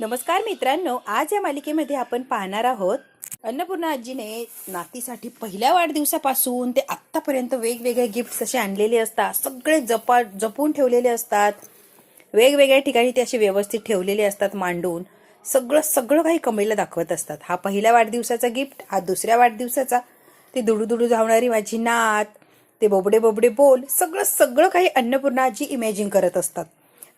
नमस्कार मित्रांनो, आज या मालिकेमध्ये आपण पाहणार आहोत अन्नपूर्णा आजीने नातीसाठी पहिल्या वाढदिवसापासून ते आत्तापर्यंत वेगवेगळे गिफ्ट्स असे आणलेले असतात. सगळे जपून ठेवलेले असतात. वेगवेगळ्या ठिकाणी ते असे व्यवस्थित ठेवलेले असतात मांडून. सगळं काही कमळीला दाखवत असतात. हा पहिल्या वाढदिवसाचा गिफ्ट, हा दुसऱ्या वाढदिवसाचा, ते दुडू धावणारी माझी नात, ते बोबडे बोबडे बोल, सगळं काही अन्नपूर्णा आजी इमॅजिन करत असतात.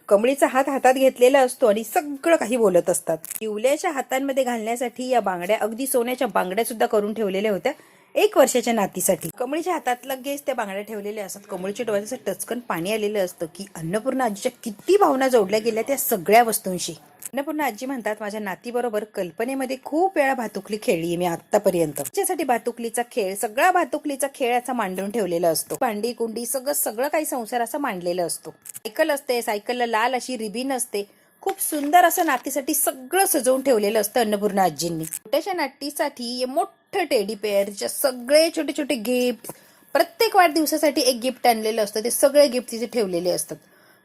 कमळीचा हात हातात घेतलेला असतो आणि सगळं काही बोलत असतात. इवल्याच्या हातांमध्ये घालण्यासाठी या बांगड्या, अगदी सोन्याच्या बांगड्या सुद्धा करून ठेवलेल्या होत्या 1 वर्षाच्या नातीसाठी. कमळीच्या हातात लगेच त्या बांगड्या ठेवलेल्या असतात. कमळीच्या डोळ्याचं टचकन पाणी आलेलं असतं की अन्नपूर्णा आजीच्या किती भावना जोडल्या गेल्या त्या सगळ्या वस्तूंशी. अन्नपूर्णा आजी म्हणतात, माझ्या नातीबरोबर कल्पनेमध्ये खूप वेळा भातुकली खेळली मी आतापर्यंत. त्याच्यासाठी भातुकलीचा खेळ, सगळा भातुकलीचा खेळ असा मांडून ठेवलेला असतो. भांडी कुंडी सगळं काही संसार असा मांडलेलं असतो. सायकल असते, सायकलला लाल अशी रिबीन असते. खूप सुंदर असं नातीसाठी सगळं सजवून ठेवलेलं असतं अन्नपूर्णा आजींनी. छोट्याशा नातीसाठी मोठं टेडी पेअरचे सगळे छोटे छोटे गिफ्ट, प्रत्येक वाढदिवसासाठी एक गिफ्ट आणलेलं असतं. ते सगळे गिफ्ट तिथे ठेवलेले असतात.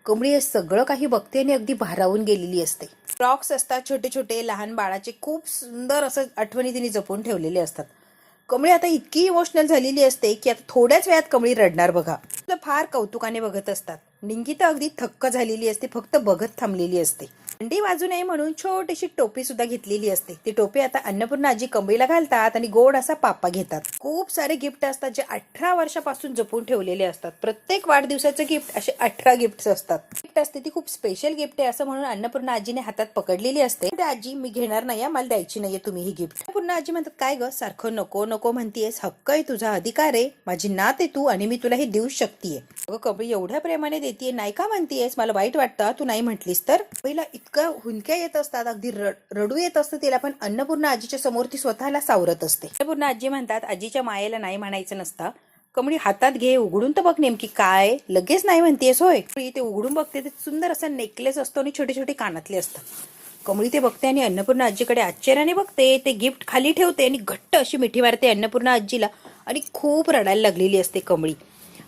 कमळी हे सगळं काही बघते आणि अगदी भारावून गेलेली असते. फ्रॉक्स असतात छोटे छोटे लहान बाळाचे, खूप सुंदर असं आठवणी तिने जपून ठेवलेले असतात. कमळी आता इतकी इमोशनल झालेली असते की आता थोड्याच वेळात कमळी रडणार बघा. फार कौतुकाने बघत असतात. निंगी तर अगदी थक्क झालेली असते, फक्त बघत थांबलेली असते. थंडी वाजू नये म्हणून छोटीशी टोपी सुद्धा घेतलेली असते. ती टोपी आता अन्नपूर्णा आजी कमळीला घालतात आणि गोड असा पापा घेतात. खूप सारे गिफ्ट असतात जे 18 वर्षापासून जपून ठेवलेले असतात. प्रत्येक वाढदिवसाचे गिफ्ट असे 18 गिफ्ट असतात. गिफ्ट असते ती खूप स्पेशल गिफ्ट आहे असं म्हणून अन्नपूर्णा आजीने हातात पकडलेली असते. आजी मी घेणार नाही, मला द्यायची नाहीये तुम्ही ही गिफ्ट. अन्नपूर्णा आजी म्हणतात, काय ग सारखं नको नको म्हणतीयस, हक्क आहे तुझा, अधिकार आहे, माझी नात आहे तू आणि मी तुला हे देऊ शकतेय. अगं कमळी एवढ्या प्रेमाने देतीये, नाही का म्हणतीयस, मला वाईट वाटतं तू नाही म्हटलीस तर. पहिला इतकं हुंदक्या येत असतात, अगदी रडू येत असतं तिला, पण अन्नपूर्णा आजीच्या समोर ती स्वतःला सावरत असते. अन्नपूर्णा आजी म्हणतात, आजीच्या मायेला नाही म्हणायचं नसतं. कमळी हातात घे, उघडून तर बघ नेमकी काय, लगेच नाही म्हणतेस होय. ते उघडून बघते, ते सुंदर असा नेकलेस असतो आणि छोटे छोटे कानातले असतात. कमळी ते बघते आणि अन्नपूर्णा आजीकडे आश्चर्याने बघते. ते गिफ्ट खाली ठेवते आणि घट्ट अशी मिठी मारते अन्नपूर्णा आजीला आणि खूप रडायला लागलेली असते कमळी.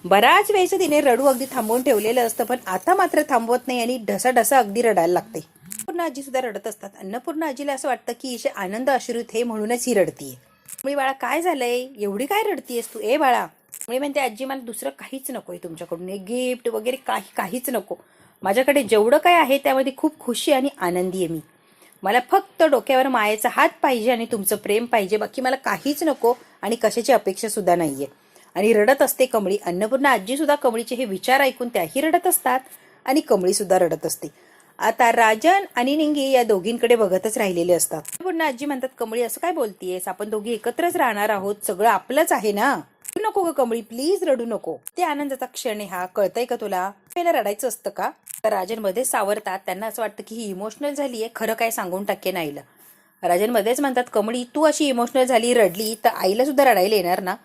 बराच वेळेचं तिने रडू अगदी थांबवून ठेवलेलं असतं, पण आता मात्र थांबवत नाही आणि ढसा अगदी रडायला लागते. अन्नपूर्णा आजी सुद्धा रडत असतात. अन्नपूर्णा आजीला असं वाटतं की हिचे आनंद अश्रुत हे म्हणूनच ही रडतीये. कमळी, बाळा काय झालंय, एवढी काय रडतीयस तू, ए बाळा. कमळी म्हणते, आजी मला दुसरं काहीच नकोय तुमच्याकडून, हे गिफ्ट वगैरे काहीच नको. माझ्याकडे जेवढं काय आहे त्यामध्ये खूप खुशी आणि आनंदी आहे मी. मला फक्त डोक्यावर मायेचा हात पाहिजे आणि तुमचं प्रेम पाहिजे, बाकी मला काहीच नको आणि कशाची अपेक्षा सुद्धा नाहीये. आणि रडत असते कमळी. अन्नपूर्णा आजी सुद्धा कमळीचे हे विचार ऐकून त्याही रडत असतात आणि कमळी सुद्धा रडत असते. आता राजन आणि निंगी या दोघींकडे बघतच राहिलेले असतात. अन्नपूर्णा आजी म्हणतात, कमळी असं काय बोलतीयस, आपण दोघी एकत्रच राहणार आहोत, सगळं आपलंच आहे ना, नको ग कमळी, प्लीज रडू नको. ते आनंदाचा क्षण आहे हा, कळतंय का तुला, पहिला रडायचं असतं का. तर राजन मध्येच सावरतात. त्यांना असं वाटतं की ही इमोशनल झालीये, खरं काय सांगून टाकेन आईला. राजन मध्येच म्हणतात, कमळी तू अशी इमोशनल झाली, रडली तर आईला सुद्धा रडायला येणार ना,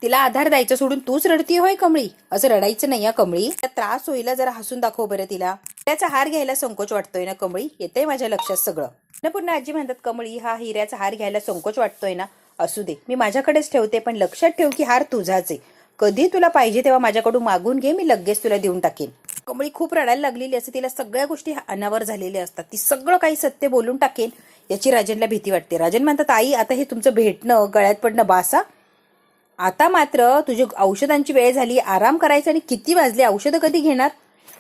तिला आधार द्यायचं सोडून तूच रडतीये होय कमळी, असं रडायचं नाही कमळी, त्रास होईल, जरा हसून दाखव बरं तिला. त्याचा हार घ्यायला संकोच वाटतोय ना कमळी, येतंय माझ्या लक्षात सगळं. अन्नपूर्णा आजी म्हणतात, कमळी हा हिऱ्याचा हार घ्यायला संकोच वाटतोय ना, असू दे, मी माझ्याकडेच ठेवते, पण लक्षात ठेव की हार तुझाच आहे. कधी तुला पाहिजे तेव्हा माझ्याकडून मागून घे, मी लगेच तुला देऊन टाकेन. कमळी खूप रडायला लागलेली असते. तिला सगळ्या गोष्टी अनावर झालेल्या असतात. ती सगळं काही सत्य बोलून टाकेन याची राजनला भीती वाटते. राजन म्हणतात, आई आता हे तुमचं भेटणं, गळ्यात पडणं बासा, आता मात्र तुझी औषधांची वेळ झाली, आराम करायचा, आणि किती वाजले, औषधं कधी घेणार.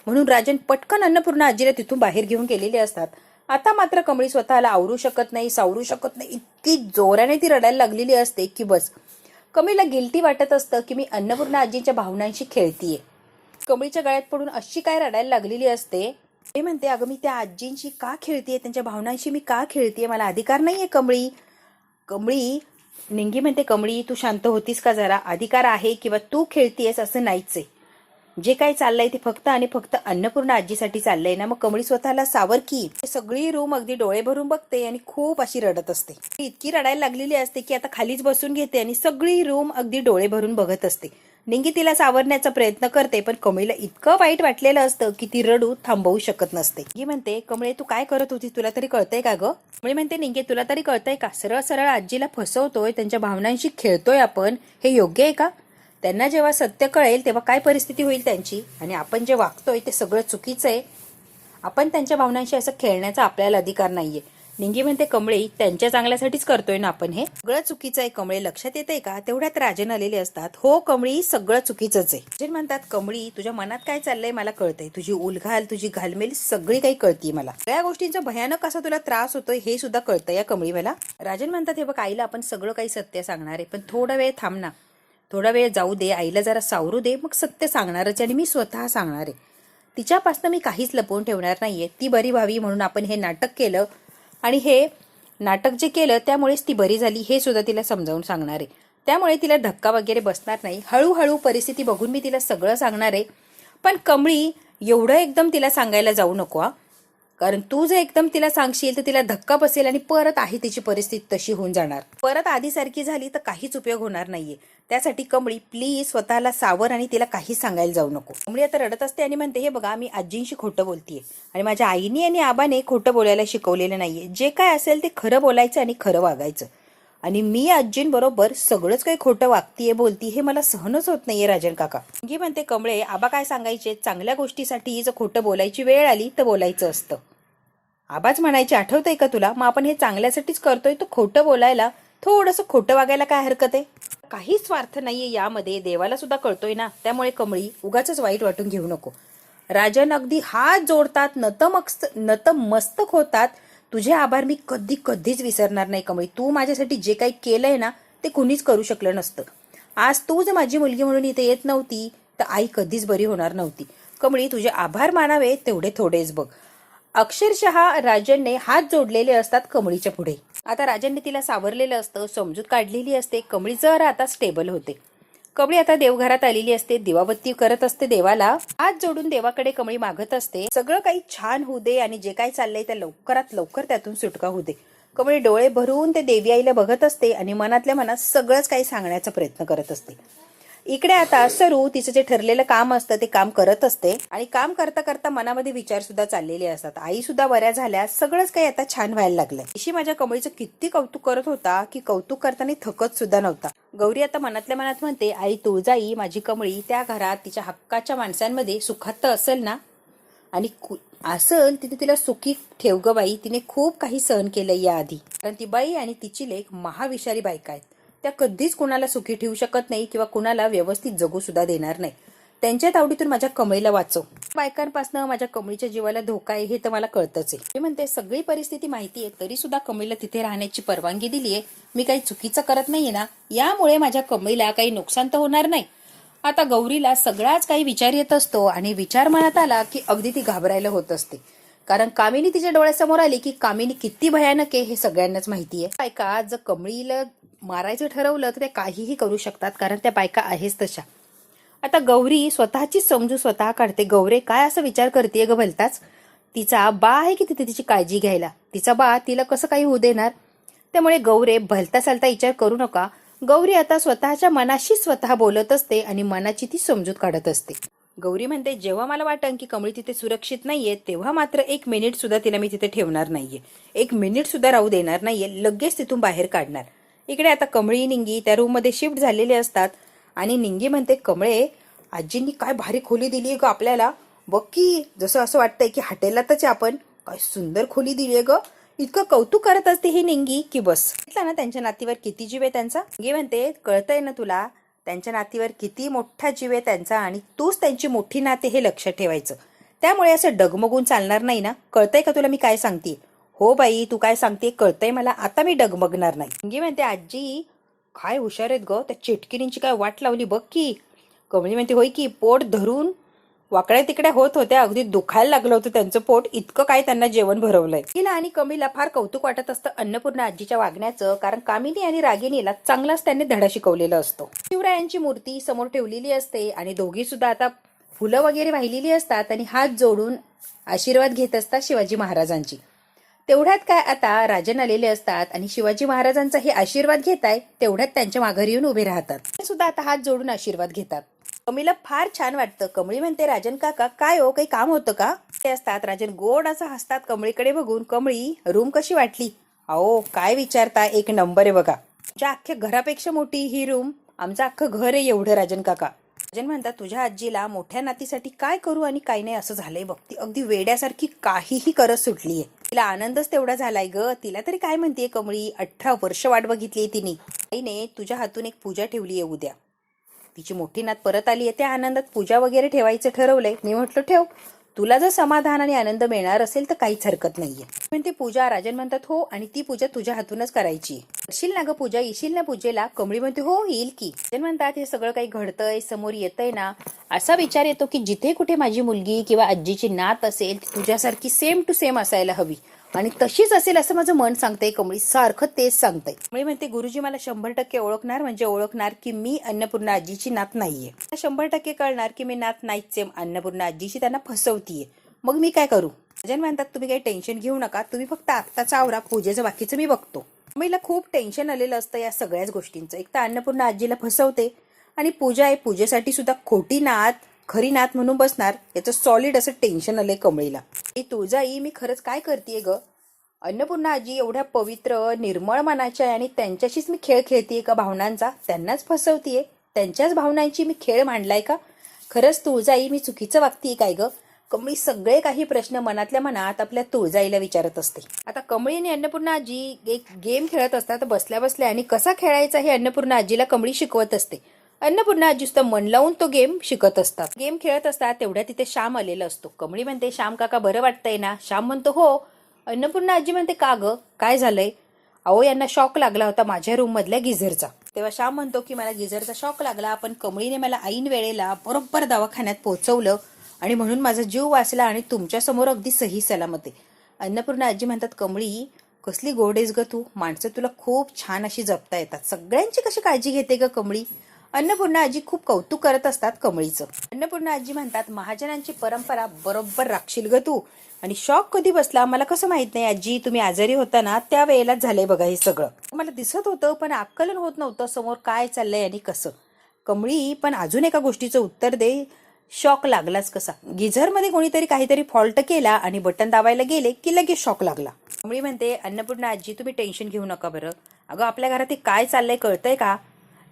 म्हणून राजन पटकन अन्नपूर्णा आजीला तिथून बाहेर घेऊन गेलेले असतात. आता मात्र कमळी स्वतःला आवरू शकत नाही, सावरू शकत नाही, इतकी जोराने ती रडायला लागलेली असते की बस. कमळीला गिल्टी वाटत असतं की मी अन्नपूर्णा आजीच्या भावनांशी खेळतीये. कमळीच्या गळ्यात पडून अशी काय रडायला लागलेली असते. ते म्हणते, अगं मी त्या आजींशी का खेळतीये, त्यांच्या भावनांशी मी का खेळतीये, मला अधिकार नाहीये कमळी. कमळी निंगी म्हणते, कमळी तू शांत होतीस का जरा, अधिकार आहे किंवा तू खेळतीयस असं नाहीच आहे. जे काही चाललंय ते फक्त आणि फक्त अन्नपूर्णा आजीसाठी चाललंय ना, मग कमळी स्वतःला सावर की. सगळी रूम अगदी डोळे भरून बघते आणि खूप अशी रडत असते. इतकी रडायला लागलेली असते की आता खालीच बसून घेते आणि सगळी रूम अगदी डोळे भरून बघत असते. निंगी तिला सावरण्याचा प्रयत्न करते, पण कमळीला इतकं वाईट वाटलेलं असतं की ती रडू थांबवू शकत नसते. निंगी म्हणते, कमळे तू काय करत होती, तुला तरी कळतंय का ग. कमळी म्हणते, निंगे तुला तरी कळतंय का, सरळ सरळ आजीला फसवतोय, त्यांच्या भावनांशी खेळतोय आपण, हे योग्य आहे का. त्यांना जेव्हा सत्य कळेल तेव्हा काय परिस्थिती होईल त्यांची, आणि आपण जे वागतोय ते सगळं चुकीचं आहे. आपण त्यांच्या भावनांशी असं खेळण्याचा आपल्याला अधिकार नाहीये. निंगी म्हणते कमळे त्यांच्या चांगल्यासाठीच करतोय ना आपण, हे सगळं चुकीचं आहे कमळे, लक्षात येतंय का? तेवढ्यात राजन आलेले असतात. हो कमळी, सगळं चुकीचंच आहे. राजन म्हणतात कमळी तुझ्या मनात काय चाललंय मला कळतंय, तुझी उलघाल तुझी घालमेल सगळी काही कळतीये मला, सगळ्या गोष्टींचा भयानक असा तुला त्रास होतोय हे सुद्धा कळतंय या कमळी मला. राजन म्हणतात हे बघ आईला आपण सगळं काही सत्य सांगणार आहे, पण थोडा वेळ थांब ना, थोडा वेळ जाऊ दे, आईला जरा सावरू दे, मग सत्य सांगणारच आणि मी स्वतः सांगणार आहे. तिच्यापासून मी काहीच लपवून ठेवणार नाहीये. ती बरी व्हावी म्हणून आपण हे नाटक केलं आणि हे नाटक जे केलं त्यामुळेच ती बरी झाली हे सुद्धा तिला समजावून सांगणार आहे. त्यामुळे तिला धक्का वगैरे बसणार नाही. हळूहळू परिस्थिती बघून मी तिला सगळं सांगणार आहे. पण कमळी एवढं एकदम तिला सांगायला जाऊ नको हा, कारण तू जर एकदम तिला सांगशील तर तिला धक्का बसेल आणि परत आहे तिची परिस्थिती तशी होऊन जाणार, परत आधीसारखी झाली तर काहीच उपयोग होणार नाहीये. त्यासाठी कमळी प्लीज स्वतःला सावर आणि तिला काहीच सांगायला जाऊ नको. कमळी आता रडत असते आणि म्हणते हे बघा मी आजींशी खोटं बोलतीये आणि माझ्या आईने आणि आबाने खोटं बोलायला शिकवलेलं नाहीये. जे काय असेल ते खरं बोलायचं आणि खरं वागायचं, आणि मी आजींबरोबर सगळंच काही खोटं वागतीये बोलती हे मला सहनच होत नाहीये राजन काका. निंगी म्हणते कमळे आबा काय सांगायचे, चांगल्या गोष्टीसाठी जर खोटं बोलायची वेळ आली तर बोलायचं असतं. आबाच म्हणायचे आठवतंय का तुला, मग आपण हे चांगल्यासाठीच करतोय तर खोटं बोलायला थोडंसं खोटं वागायला काय हरकत आहे. काहीच स्वार्थ नाहीये यामध्ये, देवाला सुद्धा कळतोय ना. त्यामुळे कमळी उगाच वाईट वाटून घेऊ नको. राजन अगदी हात जोडतात, नतमस्तक होतात. तुझे आभार मी कधी कधीच विसरणार नाही कमळी. तू माझ्यासाठी जे काही केलंय ना ते कुणीच करू शकलं नसतं. आज तू जर माझी मुलगी म्हणून इथे येत नव्हती तर आई कधीच बरी होणार नव्हती. कमळी तुझे आभार मानावे तेवढे थोडेच बघ. अक्षरशः राजनने हात जोडलेले असतात कमळीच्या पुढे. आता राजनने तिला सावरलेलं असतं, समजूत काढलेली असते. कमळी जरा आता स्टेबल होते. कमळी आता देवघरात आलेली असते, दिवाबत्ती करत असते देवाला, हात जोडून देवाकडे कमळी मागत असते सगळं काही छान होऊ दे आणि जे काही चाललंय त्या लवकरात लवकर त्यातून सुटका होऊ दे. कमळी डोळे भरून ते देवी आईला बघत असते आणि मनातल्या मनात सगळंच काही सांगण्याचा प्रयत्न करत असते. इकडे आता सरू तिचं जे ठरलेलं काम असतं ते काम करत असते आणि काम करता करता मनामध्ये विचार सुद्धा चाललेले असतात. आई सुद्धा बऱ्या झाल्या, सगळंच काही आता छान व्हायला लागलंय. अशी माझ्या कमळीचं किती कौतुक करत होता की कौतुक करताना थकत सुद्धा नव्हता. गौरी आता मनातल्या मनात म्हणते आई तुळजाई माझी कमळी त्या घरात तिच्या हक्काच्या माणसांमध्ये सुखात तर असेल ना, आणि असेल तिथे तिला सुखी ठेव ग बाई. तिने खूप काही सहन केलंय याआधी, कारण ती बाई आणि तिची लेक महाविषारी बायका आहेत. त्या कधीच कुणाला सुखी ठेवू शकत नाही किंवा कुणाला व्यवस्थित जगू सुद्धा देणार नाही. त्यांच्या तावडीतून माझ्या कमळीला वाचव. बायकांपासून माझ्या कमळीच्या जीवाला धोका आहे हे तर मला कळतच आहे. मी म्हणते सगळी परिस्थिती माहिती आहे तरी सुद्धा कमळीला तिथे राहण्याची परवानगी दिलीये. मी काही चुकीचं करत नाहीये ना, यामुळे माझ्या कमळीला काही नुकसान तर होणार नाही. आता गौरीला सगळाच काही विचार येत असतो आणि विचार मनात आला की अगदी ती घाबरायला होत असते, कारण कामिनी तिच्या डोळ्यासमोर आली की कामिनी किती भयानक आहे हे सगळ्यांनाच माहिती आहे. बायका जर कमळीला मारायचं ठरवलं तर ते काहीही करू शकतात, कारण त्या बायका आहेच तशा. आता गौरी स्वतःचीच समजू स्वतः काढते. गौरे काय असं विचार करते ग भलताच, तिचा बा आहे की तिथे तिची काळजी घ्यायला, तिचा बा तिला कसं काही होऊ देणार. त्यामुळे गौरे भलता चालता विचार करू नका. गौरी आता स्वतःच्या मनाशी स्वतः बोलत असते आणि मनाची ती समजूत काढत असते. गौरी म्हणते जेव्हा मला वाटतं की कमळी तिथे सुरक्षित नाहीये तेव्हा मात्र 1 मिनिट सुद्धा तिला मी तिथे ठेवणार नाहीये, 1 मिनिट सुद्धा राहू देणार नाहीये, लगेच तिथून बाहेर काढणार. इकडे आता कमळी निंगी त्या रूम मध्ये शिफ्ट झालेले असतात आणि निंगी म्हणते कमळे आजींनी काय भारी खोली दिली ग आपल्याला, बघ की जसं असं वाटतंय की हॉटेलातच आपण, काय सुंदर खोली दिलीये ग. इतकं कौतुक करत असते ही निंगी की बस. ना त्यांच्या नातीवर किती जीव आहे त्यांचा. निंगी म्हणते कळतंय ना तुला त्यांच्या नातीवर किती मोठा जीव आहे त्यांचा आणि तूच त्यांची मोठी नाते हे लक्षात ठेवायचं. त्यामुळे असं डगमगून चालणार नाही ना, कळतंय का तुला मी काय सांगते. हो बाई तू काय सांगते कळतंय मला, आता मी डगमगणार नाही. निंगी म्हणते आजी काय हुशार आहेत ग, त्या चिटकिनींची काय वाट लावली बघ की. कमळी म्हणते होय की, पोट धरून वाकड्या तिकड्या होत होत्या, अगदी दुखायला लागलं होतं त्यांचं पोट, इतकं काय त्यांना जेवण भरवलंय. तिला आणि कमळीला फार कौतुक वाटत असतं अन्नपूर्णा आजीच्या वागण्याचं, कारण कामिनी आणि रागिणीला चांगलाच त्यांनी धडा शिकवलेला असतो. शिवरायांची मूर्ती समोर ठेवलेली असते आणि दोघी सुद्धा आता फुलं वगैरे वाहिलेली असतात आणि हात जोडून आशीर्वाद घेत असतात शिवाजी महाराजांची. तेवढ्यात काय आता राजन आलेले असतात आणि शिवाजी महाराजांचा हे आशीर्वाद घेताय तेवढ्यात त्यांच्या माघारी येऊन उभे राहतात. ते सुद्धा आता हात जोडून आशीर्वाद घेतात. कमळीला फार छान वाटतं. कमळी म्हणते राजन काका काय हो काही काम होतं का. ते असतात राजन गोड असं हसतात कमळीकडे बघून. कमळी रूम कशी वाटली. अहो काय विचारता, 1 नंबर आहे बघा. तुमच्या अख्ख्या घरापेक्षा मोठी ही रूम, आमचं अख्खं घर आहे एवढं राजन काका. राजन म्हणतात तुझ्या आजीला मोठ्या नातीसाठी काय करू आणि काय नाही असं झालंय बघ. ती अगदी वेड्यासारखी काहीही करत सुटलीये. तिला आनंदच तेवढा झालाय ग. तिला तरी काय म्हणतेय कमळी, 18 वर्ष वाट बघितलीये तिने. आईने तुझ्या हातून एक पूजा ठेवलीये उद्या. तिची मोठी नात परत आलीये, त्या आनंदात पूजा वगैरे ठेवायचं ठरवलंय. मी म्हटलं ठेव, तुला जर समाधान आणि आनंद मिळणार असेल तर काहीच हरकत नाहीये. म्हणते पूजा. राजन म्हणतात हो, आणि ती पूजा तुझ्या हातूनच करायची. येशील ना ग पूजा, येशील ना पूजेला? कमळी म्हणते हो येईल की. राजन म्हणतात हे सगळं काही घडतंय समोर येतंय ना, असा विचार येतो की जिथे कुठे माझी मुलगी किंवा आजीची नात असेल तुझ्यासारखी सेम टू सेम असायला हवी आणि तशीच असेल असं माझं मन सांगतंय. कमळी सारखं तेच सांगतंय. कमळी म्हणते गुरुजी मला 100% ओळखणार, म्हणजे ओळखणार की मी अन्नपूर्णा आजीची नात नाहीये. 100% कळणार की मी नात नाहीच, अन्नपूर्णा आजीची त्यांना फसवतीये. मग मी काय करू? राजन म्हणतात तुम्ही काही टेन्शन घेऊ नका, तुम्ही फक्त आत्ताचा आवरा, पूजेचं बाकीचं मी बघतो. कमळीला खूप टेन्शन आलेलं असतं या सगळ्याच गोष्टींचं. एक तर अन्नपूर्णा आजीला फसवते आणि पूजा आहे, पूजेसाठी सुद्धा खोटी नात खरी नात म्हणून बसणार, याचं सॉलिड असं टेन्शन आलंय कमळीला. तुळजाई मी खरंच काय करतेय ग? अन्नपूर्णा आजी एवढ्या पवित्र निर्मळ मनाच्या आहे आणि त्यांच्याशीच मी खेळ खेळतीये का भावनांचा? त्यांनाच फसवतीये, त्यांच्याच भावनांची मी खेळ मांडलाय का? खरंच तुळजाई मी चुकीचं वागतीये काय ग? कमळी सगळे काही प्रश्न मनातल्या मनात आपल्या तुळजाईला विचारत असते. आता कमळी आणि अन्नपूर्णा आजी एक गेम खेळत असतात बसल्या बसल्या, आणि कसा खेळायचा हे अन्नपूर्णा आजीला कमळी शिकवत असते. अन्नपूर्णा आजी सुद्धा मन लावून तो गेम शिकत असतात. गेम खेळत असतात तेवढ्या तिथे श्याम आलेला असतो. कमळी म्हणते श्याम काका बरं वाटतंय ना? श्याम म्हणतो हो. अन्नपूर्णा आजी म्हणते का ग, काय झालंय? अहो यांना शॉक लागला होता माझ्या रूम मधल्या गिझरचा. तेव्हा श्याम म्हणतो की मला गिझरचा शॉक लागला, पण कमळीने मला ऐन वेळेला बरोबर दवाखान्यात पोहोचवलं आणि म्हणून माझा जीव वाचला आणि तुमच्या समोर अगदी सही सलामत आहे. अन्नपूर्णा आजी म्हणतात कमळी कसली गोड आहेस ग तू, माणसं तुला खूप छान अशी जपता येतात, सगळ्यांची कशी काळजी घेते ग कमळी. अन्नपूर्णा आजी खूप कौतुक करत असतात कमळीचं. अन्नपूर्णा आजी म्हणतात महाजनांची परंपरा बरोबर राखशील ग तू, आणि शॉक कधी बसला मला कसं माहित नाही आजी, तुम्ही आजारी होता ना त्या वेळेलाच झालंय बघा हे सगळं. मला दिसत होतं पण आकलन होत नव्हतं समोर काय चाललंय आणि कसं. कमळी पण अजून एका गोष्टीचं उत्तर दे, शॉक लागलाच कसा? गिझरमध्ये कोणीतरी काहीतरी फॉल्ट केला आणि बटन दाबायला गेले की लगेच शॉक लागला. कमळी म्हणते अन्नपूर्णा आजी तुम्ही टेन्शन घेऊ नका बरं. अगं आपल्या घरात काय चाललंय कळतंय का?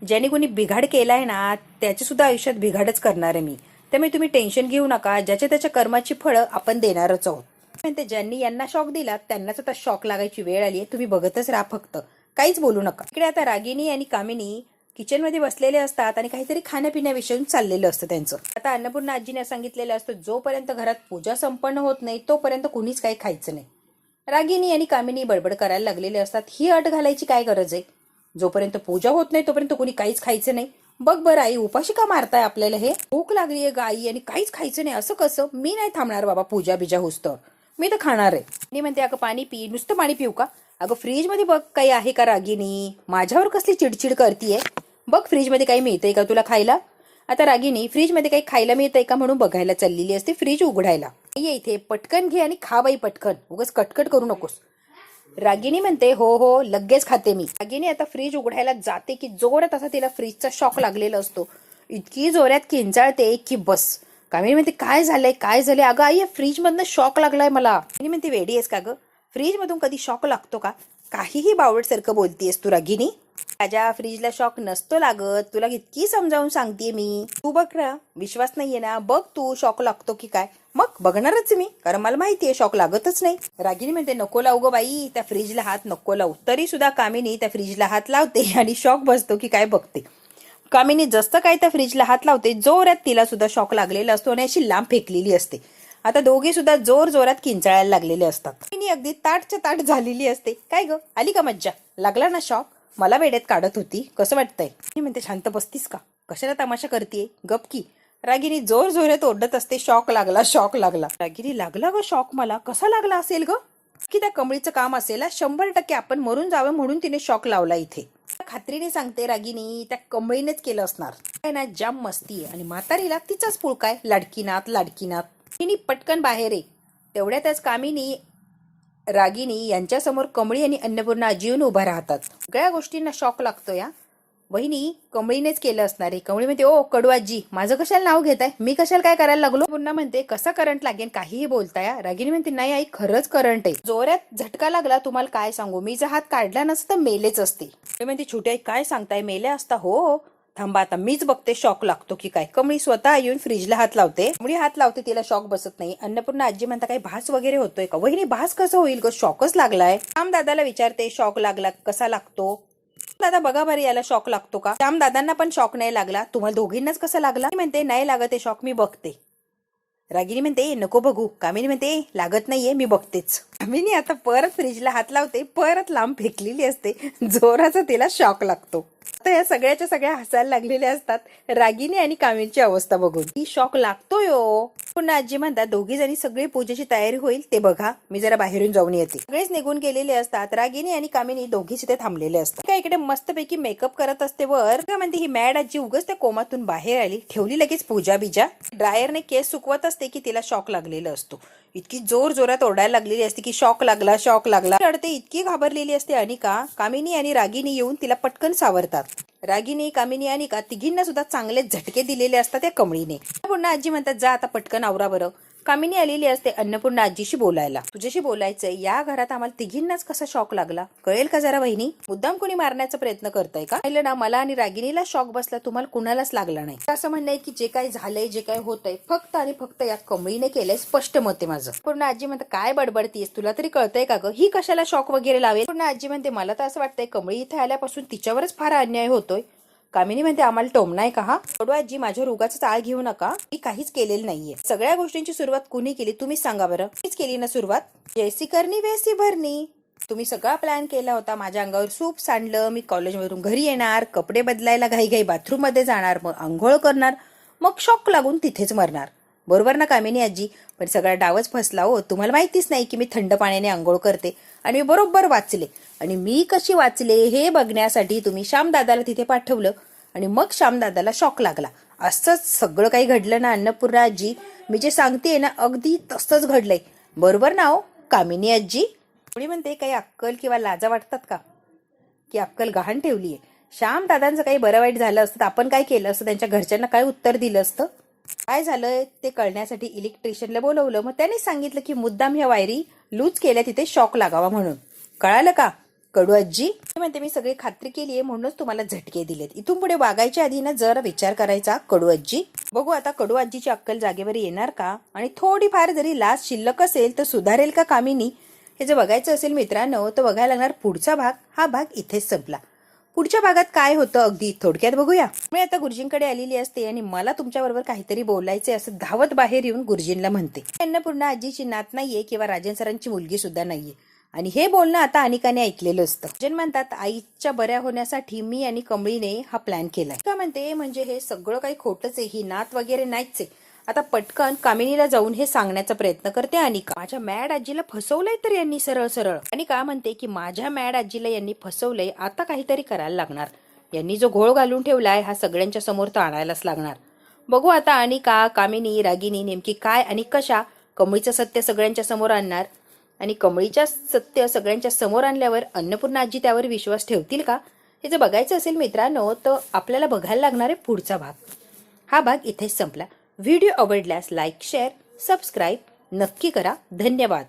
ज्याने कोणी बिघाड केलाय ना त्याच्या सुद्धा आयुष्यात बिघाडच करणार आहे मी, त्यामुळे तुम्ही टेन्शन घेऊ नका, ज्याच्या त्याच्या कर्माची फळं आपण देणारच आहोत. म्हणते ज्यांनी यांना शॉक दिला त्यांनाच आता शॉक लागायची वेळ आली आहे, तुम्ही बघतच राहा फक्त, काहीच बोलू नका. इकडे आता रागिनी आणि कामिनी किचनमध्ये बसलेले असतात आणि काहीतरी खाण्यापिण्याविषयी चाललेलं असतं त्यांचं. आता अन्नपूर्णा आजीने सांगितलेलं असतं जोपर्यंत घरात पूजा संपन्न होत नाही तोपर्यंत कुणीच काही खायचं नाही. रागिनी आणि कामिनी बडबड करायला लागलेले असतात, ही अट घालायची काय गरज आहे? जोपर्यंत पूजा होत नाही तोपर्यंत कोणी काहीच खायचं नाही. बघ बरं आई उपाशी का मारताय आपल्याला? हे भूक लागलीये गाई आणि काहीच खायचं नाही असं कसं? मी नाही थांबणार बाबा पूजा बिजा होस्तर, मी तर खाणार आहे. मी म्हणते अगं पाणी पी, नुसतं पाणी पिऊ का? अगं फ्रीज मध्ये बघ काही आहे का रागिनी, माझ्यावर कसली चिडचिड करतीये? बघ फ्रीज मध्ये काही मिळतंय का तुला खायला? आता रागिनी फ्रीज मध्ये काही खायला मिळतंय का म्हणून बघायला चाललेली असते फ्रीज उघडायला. ये इथे पटकन घे आणि खा बाई पटकन, उगाच कटकट करू नकोस. रागिनी म्हणते हो हो लगेच खाते मी. रागिनी आता फ्रीज उघडायला जाते की जोरात असा तिला फ्रीजचा शॉक लागलेला असतो. इतकी जोरात किंचाळते की बस. कामिनी म्हणते काय झालंय काय झालंय? अगं आई फ्रीज मधनं शॉक लागलाय मला. रागिनी म्हणते वेडी आहेस का ग, फ्रीज मधून कधी शॉक लागतो का? काहीही बावळट सारखं बोलतीयस तू रागिनी. माझ्या फ्रीजला शॉक नसतो लागत, तुला किती समजावून सांगतेय मी. तू बघ ना, विश्वास नाहीये ना, बघ तू शॉक लागतो की काय. मग बघणारच मी, कारण मला माहितीये शॉक लागतच नाही. रागिनी म्हणते नको लावू गो बाई, त्या फ्रीजला हात नको लावू. तरी सुद्धा कामिनी त्या फ्रीजला हात लावते आणि शॉक बसतो की काय बघते. कामिनी जसं काय त्या फ्रीजला हात लावते जोरात तिला सुद्धा शॉक लागलेला असतो आणि अशी लांब फेकलेली असते. आता दोघे सुद्धा जोर जोरात किंचाळायला लागलेले असतात. कामिनी अगदी ताटच्या ताट झालेली असते. काय ग आली का मज्जा? लागला ना शॉक? मला वेड्यात काढत होती, कसं वाटतंय? मी म्हणते शांत बसतीस का, कशाला तमाशा करतीये, गप की. रागिनी जोर जोरात ओरडत असते शॉक लागला शॉक लागला. रागिनी लागला ग शॉक, मला कसा लागला असेल ग? की त्या कमळीचं काम असेल, 100% आपण मरून जावं म्हणून तिने शॉक लावला इथे. खात्रीने सांगते रागिनी त्या कमळीनेच केलं असणार. काय ना जाम मस्ती आहे आणि म्हातारीला तिचाच पुळकाय, लाडकीनाथ लाडकीनाथ. तिने पटकन बाहेर आहे. तेवढ्यातच कामिनी रागिनी यांच्यासमोर कमळी आणि अन्नपूर्णा आजी येऊन उभा राहतात. सगळ्या गोष्टींना शॉक लागतो या. वहिनी कमळीनेच केलं असणार आहे. कमळी म्हणते ओ कडू आजी माझं कशाला नाव घेताय, मी कशाला काय करायला लागलो? पुन्हा म्हणते कसा करंट लागेल काहीही बोलताय. रागिनी म्हणते नाही आई खरंच करंट आहे, जोरात झटका लागला, तुम्हाला काय सांगू, मी जर हात काढला नसता तर मेलेच असते. म्हणते छोटी आई काय सांगताय, मेले असता? हो थांबा आता मीच बघते शॉक लागतो की काय. कमळी स्वतः येऊन फ्रीजला हात लावते. कमळी हात लावते, तिला शॉक बसत नाही. अन्नपूर्णा आजी म्हणता काही भास वगैरे होतोय का? वहिनी भास कसं होईल ग, शॉकच लागलाय. श्याम दादाला विचारते शॉक लागला कसा लागतो. दादा बघा बरं याला शॉक लागतो का. श्याम दादांना पण शॉक नाही लागला. तुम्हाला दोघींनाच कसा लागला. म्हणते नाही लागत आहे शॉक, मी बघते. रागिनी म्हणते नको बघू. कामिनी म्हणते लागत नाहीये, मी बघतेच. कामिनी आता परत फ्रीजला हात लावते, परत लांब फेकलेली असते. जोराचा तिला शॉक लागतो. आता या सगळ्याच्या सगळ्या हसायला लागलेल्या असतात रागिनी आणि कामिनीची अवस्था बघून. ही शॉक लागतोय हो. पुन्हा आजी म्हणतात दोघी जणी सगळी पूजेची तयारी होईल ते बघा, मी जरा बाहेरून जाऊन येते. सगळेच निघून गेलेले असतात. रागिनी आणि कामिनी दोघीच इथे थांबलेले असतात. काय इकडे मस्तपैकी मेकअप करत असते. वर का म्हणते ही मॅड आजी उगाच त्या कोमातून बाहेर आली, ठेवली लगेच पूजा बिजा. ड्रायरने केस सुकवत असते की तिला शॉक लागलेला असतो. इतकी जोर जोरात ओरडायला लागलेली असते की शॉक लागला शॉक लागला. रडते, इतकी घाबरलेली असते अनिका. कामिनी आणि रागिनी येऊन तिला पटकन सावरतात. रागिनी, कामिनी, अनिका तिघींना सुद्धा चांगले झटके दिलेले असतात त्या कमळीने. अन्नपूर्णा आजी म्हणतात जा आता पटकन आवरा बरं. कामिनी आलेली असते अन्नपूर्णा आजीशी बोलायला. तुझ्याशी बोलायचंय, या घरात आम्हाला तिघींनाच कसा शॉक लागला कळेल का जरा वहिनी. मुद्दाम कोणी मारण्याचा प्रयत्न करताय का. पाहिलं ना, मला आणि रागिनीला शॉक बसला, तुम्हाला कुणालाच लागला नाही. असं म्हणणं आहे की जे काही झालंय जे काही होतंय फक्त आणि फक्त या कमळीने केलंय, स्पष्ट मत आहे माझं. पूर्ण आजी म्हणते काय बडबडतीस, तुला तरी कळतंय का ग, ही कशाला शॉक वगैरे लावेल. पूर्ण आजी म्हणते मला तर असं वाटतंय कमळी इथे आल्यापासून तिच्यावरच फार अन्याय होतोय. कामिनी म्हणते आम्हाला टोमनाय का हा. कडू आजी माझ्या रोगाचा चाळ घेऊ नका, मी काहीच केलेलं नाहीये. सगळ्या गोष्टींची सुरुवात कुणी केली तुम्ही सांगा बरं. मीच केली ना सुरुवात. जैसी करणी वैसी भरणी. तुम्ही सगळा प्लॅन केला होता. माझ्या अंगावर सूप सांडलं, मी कॉलेजवरून घरी येणार, कपडे बदलायला घाई बाथरूम मध्ये जाणार, मग आंघोळ करणार, मग शॉक लागून तिथेच मरणार. बरोबर ना कामिनी आजी. पण सगळा डावच फसला हो. तुम्हाला माहितीच नाही की मी थंड पाण्याने आंघोळ करते आणि मी बरोबर वाचले. आणि मी कशी वाचले हे बघण्यासाठी तुम्ही श्यामदादाला तिथे पाठवलं आणि मग श्यामदादाला शॉक लागला. असंच सगळं काही घडलं ना अन्नपूर्णा आजी. मी जे सांगतेय ना अगदी तसंच घडलंय. बरोबर ना हो कामिनी आजी. कोणी म्हणते काही अक्कल किंवा लाजा वाटतात का, की अक्कल गहाण ठेवलीये. श्यामदादांचं काही बरं वाईट झालं असतं तर आपण काय केलं असतं, त्यांच्या घरच्यांना काय उत्तर दिलं असतं. काय झालंय ते कळण्यासाठी इलेक्ट्रिशियनला बोलवलं. मग त्याने सांगितलं की मुद्दाम ह्या वायरी लूज केल्या तिथे शॉक लागावा म्हणून. कळालं का कडू आजी. म्हणते मी सगळी खात्री केलीये म्हणूनच तुम्हाला झटके दिलेत. इथून पुढे वागायच्या आधी ना जरा विचार करायचा कडू आजी. बघू आता कडू आजीची अक्कल जागेवर येणार का, आणि थोडीफार जरी लाज शिल्लक असेल तर सुधारेल का कामिनी. हे जर बघायचं असेल मित्रांनो तर बघायला लागणार पुढचा भाग. हा भाग इथेच संपला. पुढच्या भागात काय होतं अगदी थोडक्यात बघूया. मी आता गुरुजींकडे आलेली असते आणि मला तुमच्याबरोबर काहीतरी बोलायचंय असं धावत बाहेर येऊन गुरुजींना म्हणते. अन्नपूर्णा आजीची नात नाहीये किंवा राजन सरांची मुलगी सुद्धा नाहीये. आणि हे बोलणं आता अनिकाने ऐकलेलं असतं. राजन म्हणतात आईच्या बऱ्या होण्यासाठी मी आणि कमळीने हा प्लॅन केलाय. का म्हणते म्हणजे हे सगळं काही खोटंच आहे, ही नात वगैरे नाहीच आहे. आता पटकन कामिनीला जाऊन हे सांगण्याचा प्रयत्न करते अनिका. माझ्या मॅड आजीला फसवलंय तर यांनी सरळ सरळ. अनिका म्हणते की माझ्या मॅड आजीला यांनी फसवलंय, आता काहीतरी करायला लागणार. यांनी जो घोळ घालून ठेवलाय हा सगळ्यांच्या समोर तर आणायलाच लागणार. बघू आता अनिका, कामिनी, रागिनी नेमकी काय आणि कशा कमळीचं सत्य सगळ्यांच्या समोर आणणार, आणि कमळीच्या सत्य सगळ्यांच्या समोर आणल्यावर अन्नपूर्णा आजी त्यावर विश्वास ठेवतील का. हे जर बघायचं असेल मित्रांनो तर आपल्याला बघायला लागणार आहे पुढचा भाग. हा भाग इथेच संपला. व्हिडिओ आवडल्यास लाईक, शेअर, सबस्क्राईब नक्की करा. धन्यवाद.